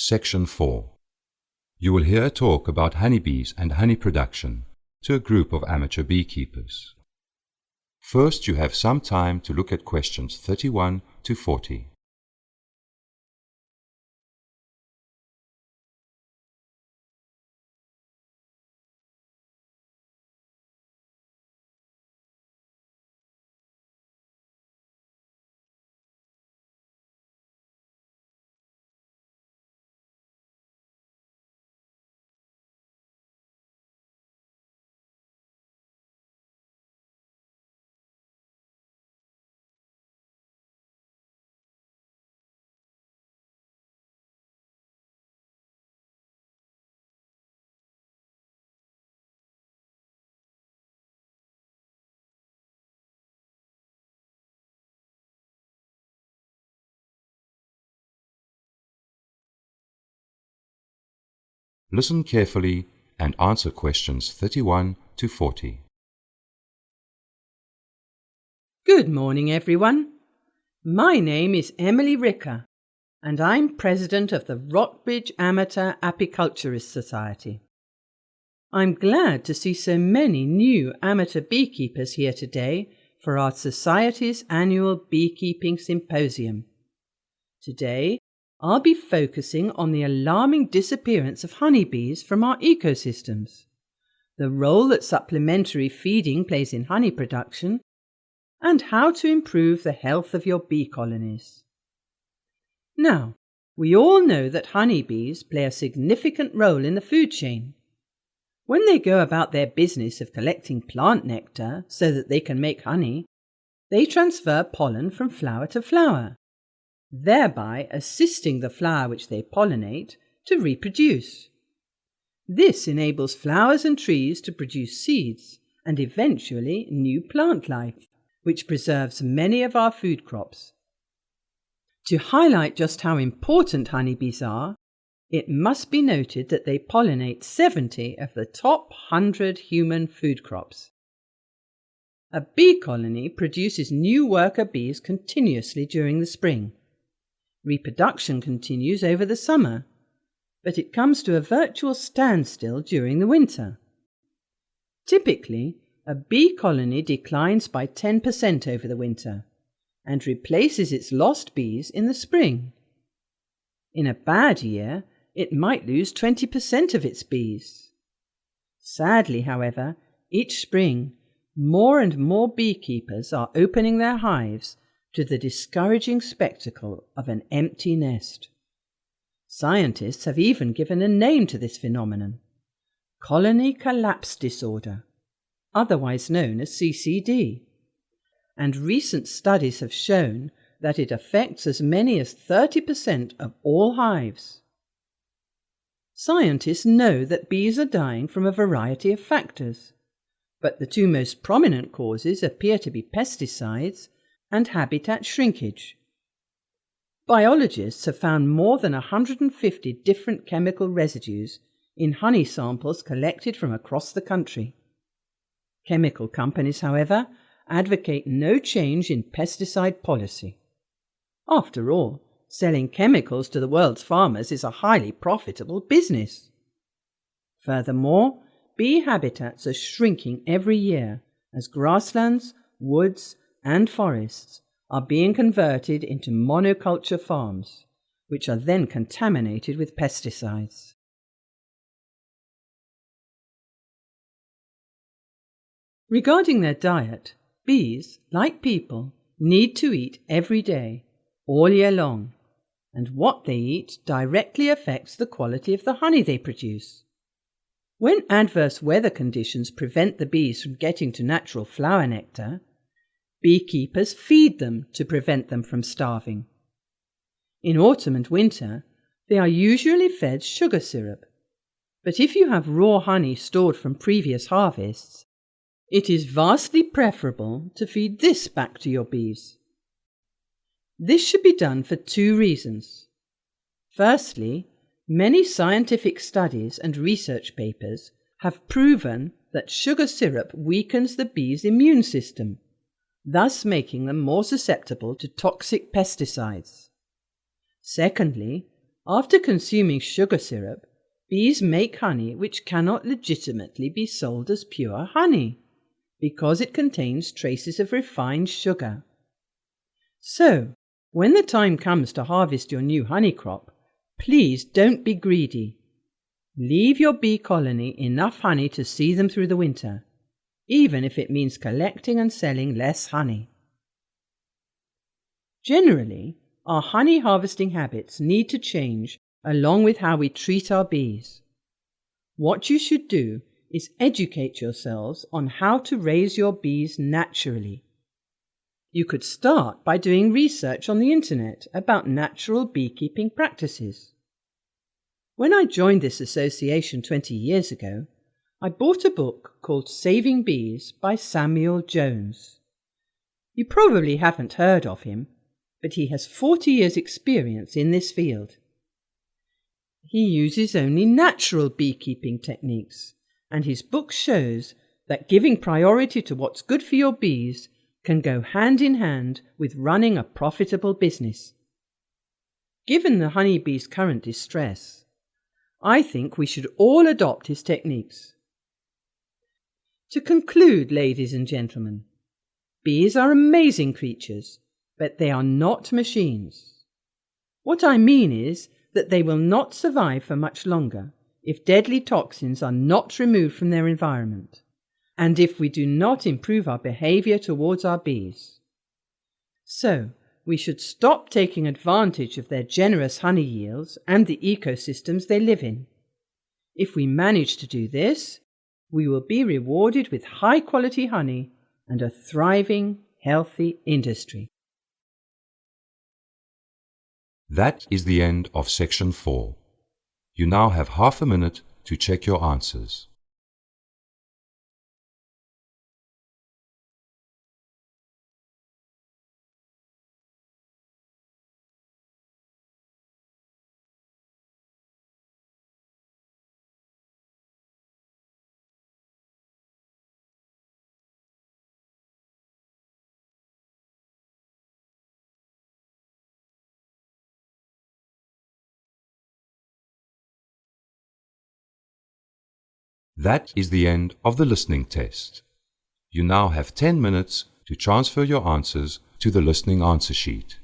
Section 4. You will hear a talk about honeybees and honey production to a group of amateur beekeepers. First, you have some time to look at questions 31 to 40. Listen carefully and answer questions 31 to 40. Good morning, everyone. My name is Emily Ricker, and I'm president of the Rockbridge Amateur Apiculturist Society. I'm glad to see so many new amateur beekeepers here today for our Society's annual Beekeeping Symposium. Today, I'll be focusing on the alarming disappearance of honeybees from our ecosystems, the role that supplementary feeding plays in honey production, and how to improve the health of your bee colonies. Now, we all know that honeybees play a significant role in the food chain. When they go about their business of collecting plant nectar so that they can make honey, they transfer pollen from flower to flower, thereby assisting the flower which they pollinate to reproduce. This enables flowers and trees to produce seeds and eventually new plant life, which preserves many of our food crops. To highlight just how important honeybees are, it must be noted that they pollinate 70 of the top 100 human food crops. A bee colony produces new worker bees continuously during the spring. Reproduction continues over the summer, but it comes to a virtual standstill during the winter. Typically, a bee colony declines by 10% over the winter and replaces its lost bees in the spring. In a bad year, it might lose 20% of its bees. Sadly, however, each spring, more and more beekeepers are opening their hives to the discouraging spectacle of an empty nest. Scientists have even given a name to this phenomenon: colony collapse disorder, otherwise known as CCD, and recent studies have shown that it affects as many as 30% of all hives. Scientists know that bees are dying from a variety of factors, but the two most prominent causes appear to be pesticides and habitat shrinkage. Biologists have found more than 150 different chemical residues in honey samples collected from across the country. Chemical companies, however, advocate no change in pesticide policy. After all, selling chemicals to the world's farmers is a highly profitable business. Furthermore, bee habitats are shrinking every year as grasslands, woods, and forests are being converted into monoculture farms, which are then contaminated with pesticides. Regarding their diet, bees, like people, need to eat every day, all year long, and what they eat directly affects the quality of the honey they produce. When adverse weather conditions prevent the bees from getting to natural flower nectar, beekeepers feed them to prevent them from starving. In autumn and winter, they are usually fed sugar syrup, but if you have raw honey stored from previous harvests, it is vastly preferable to feed this back to your bees. This should be done for two reasons. Firstly, many scientific studies and research papers have proven that sugar syrup weakens the bees' immune system, thus making them more susceptible to toxic pesticides. Secondly, After consuming sugar syrup, bees make honey which cannot legitimately be sold as pure honey, because it contains traces of refined sugar. So, when the time comes to harvest your new honey crop, please don't be greedy. Leave your bee colony enough honey to see them through the winter, even if it means collecting and selling less honey. Generally, our honey harvesting habits need to change along with how we treat our bees. What you should do is educate yourselves on how to raise your bees naturally. You could start by doing research on the internet about natural beekeeping practices. When I joined this association 20 years ago, I bought a book called Saving Bees by Samuel Jones. You probably haven't heard of him, but he has 40 years' experience in this field. He uses only natural beekeeping techniques, and his book shows that giving priority to what's good for your bees can go hand in hand with running a profitable business. Given the honeybee's current distress, I think we should all adopt his techniques. To conclude, ladies and gentlemen, bees are amazing creatures, but they are not machines. What I mean is that they will not survive for much longer if deadly toxins are not removed from their environment, and if we do not improve our behaviour towards our bees. So, we should stop taking advantage of their generous honey yields and the ecosystems they live in. If we manage to do this, we will be rewarded with high-quality honey and a thriving, healthy industry. That is the end of section 4. You now have half a minute to check your answers. That is the end of the listening test. You now have 10 minutes to transfer your answers to the listening answer sheet.